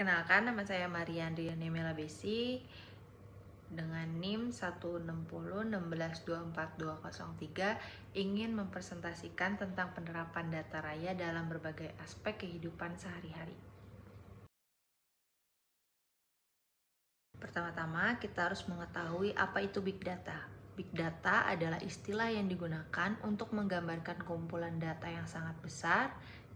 Perkenalkan, nama saya Maria Andriani Melabesi dengan NIM 16016242003 ingin mempresentasikan tentang penerapan data raya dalam berbagai aspek kehidupan sehari-hari. Pertama-tama, kita harus mengetahui apa itu Big Data. Big Data adalah istilah yang digunakan untuk menggambarkan kumpulan data yang sangat besar,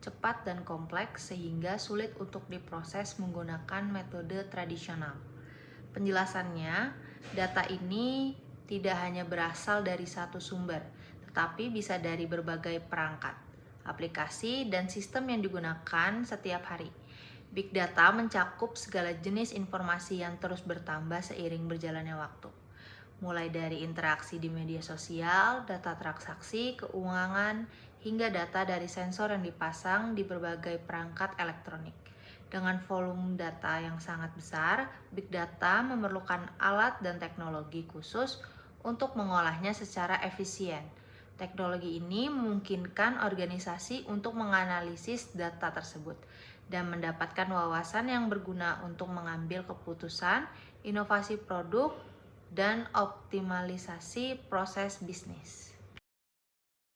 cepat dan kompleks sehingga sulit untuk diproses menggunakan metode tradisional. Penjelasannya, data ini tidak hanya berasal dari satu sumber, tetapi bisa dari berbagai perangkat, aplikasi, dan sistem yang digunakan setiap hari. Big Data mencakup segala jenis informasi yang terus bertambah seiring berjalannya waktu. Mulai dari interaksi di media sosial, data transaksi, keuangan, hingga data dari sensor yang dipasang di berbagai perangkat elektronik. Dengan volume data yang sangat besar, Big Data memerlukan alat dan teknologi khusus untuk mengolahnya secara efisien. Teknologi ini memungkinkan organisasi untuk menganalisis data tersebut dan mendapatkan wawasan yang berguna untuk mengambil keputusan, inovasi produk, dan optimalisasi proses bisnis.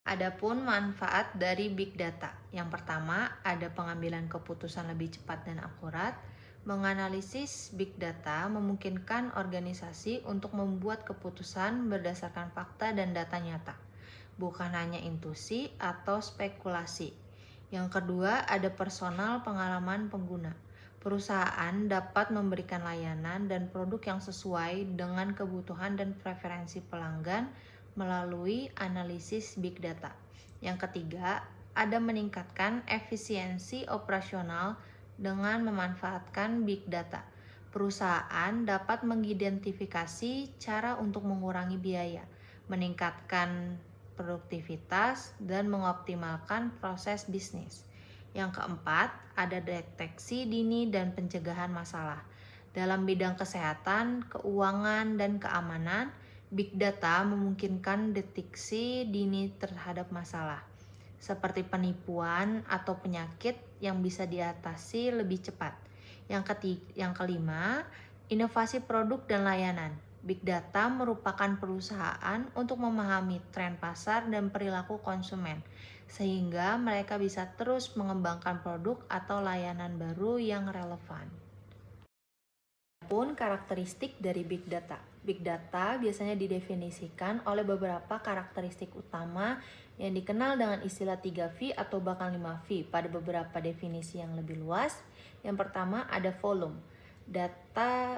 Adapun manfaat dari Big Data. Yang pertama, ada pengambilan keputusan lebih cepat dan akurat. Menganalisis Big Data memungkinkan organisasi untuk membuat keputusan berdasarkan fakta dan data nyata, bukan hanya intuisi atau spekulasi. Yang kedua, ada personal pengalaman pengguna. Perusahaan dapat memberikan layanan dan produk yang sesuai dengan kebutuhan dan preferensi pelanggan melalui analisis Big Data. Yang ketiga, ada meningkatkan efisiensi operasional dengan memanfaatkan Big Data. Perusahaan dapat mengidentifikasi cara untuk mengurangi biaya, meningkatkan produktivitas, dan mengoptimalkan proses bisnis. Yang keempat, ada deteksi dini dan pencegahan masalah. Dalam bidang kesehatan, keuangan, dan keamanan, Big Data memungkinkan deteksi dini terhadap masalah, seperti penipuan atau penyakit yang bisa diatasi lebih cepat. Yang kelima, inovasi produk dan layanan. Big Data merupakan perusahaan untuk memahami tren pasar dan perilaku konsumen, sehingga mereka bisa terus mengembangkan produk atau layanan baru yang relevan. Pun karakteristik dari Big Data. Big Data biasanya didefinisikan oleh beberapa karakteristik utama yang dikenal dengan istilah 3V atau bahkan 5V pada beberapa definisi yang lebih luas. Yang pertama ada volume.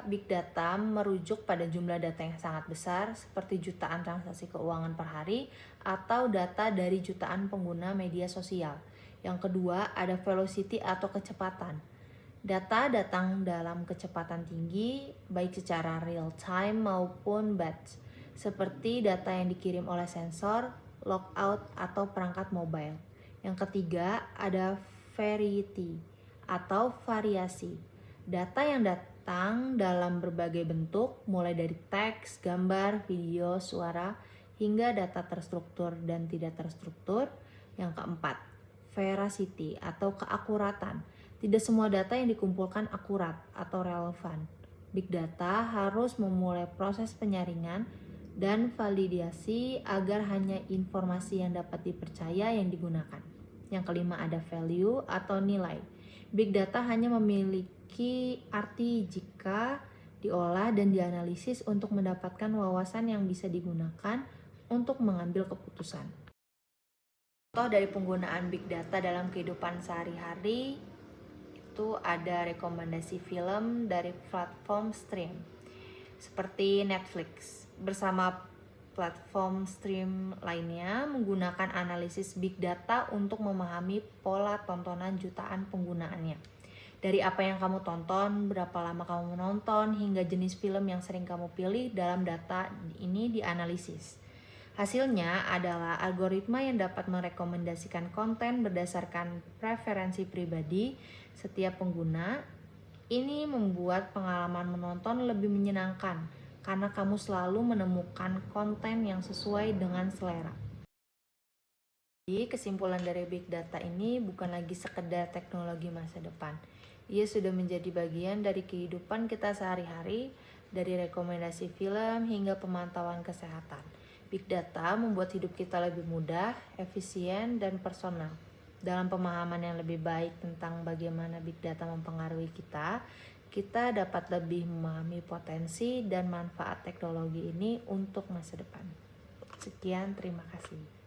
Big Data merujuk pada jumlah data yang sangat besar seperti jutaan transaksi keuangan per hari atau data dari jutaan pengguna media sosial. Yang kedua ada velocity atau kecepatan. Data datang dalam kecepatan tinggi, baik secara real time maupun batch, seperti data yang dikirim oleh sensor, logout, atau perangkat mobile. Yang ketiga, ada variety atau variasi. Data yang datang dalam berbagai bentuk, mulai dari teks, gambar, video, suara, hingga data terstruktur dan tidak terstruktur. Yang keempat, veracity atau keakuratan. Tidak semua data yang dikumpulkan akurat atau relevan. Big Data harus memulai proses penyaringan dan validasi agar hanya informasi yang dapat dipercaya yang digunakan. Yang kelima ada value atau nilai. Big Data hanya memiliki arti jika diolah dan dianalisis untuk mendapatkan wawasan yang bisa digunakan untuk mengambil keputusan. Contoh dari penggunaan Big Data dalam kehidupan sehari-hari itu ada rekomendasi film dari platform stream seperti Netflix bersama platform stream lainnya menggunakan analisis Big Data untuk memahami pola tontonan jutaan penggunaannya. Dari apa yang kamu tonton, berapa lama kamu menonton, hingga jenis film yang sering kamu pilih, dalam data ini dianalisis. Hasilnya adalah algoritma yang dapat merekomendasikan konten berdasarkan preferensi pribadi setiap pengguna. Ini membuat pengalaman menonton lebih menyenangkan karena kamu selalu menemukan konten yang sesuai dengan selera. Jadi kesimpulan dari Big Data ini bukan lagi sekedar teknologi masa depan. Ia sudah menjadi bagian dari kehidupan kita sehari-hari, dari rekomendasi film hingga pemantauan kesehatan. Big Data membuat hidup kita lebih mudah, efisien, dan personal. Dalam pemahaman yang lebih baik tentang bagaimana Big Data mempengaruhi kita dapat lebih memahami potensi dan manfaat teknologi ini untuk masa depan. Sekian, terima kasih.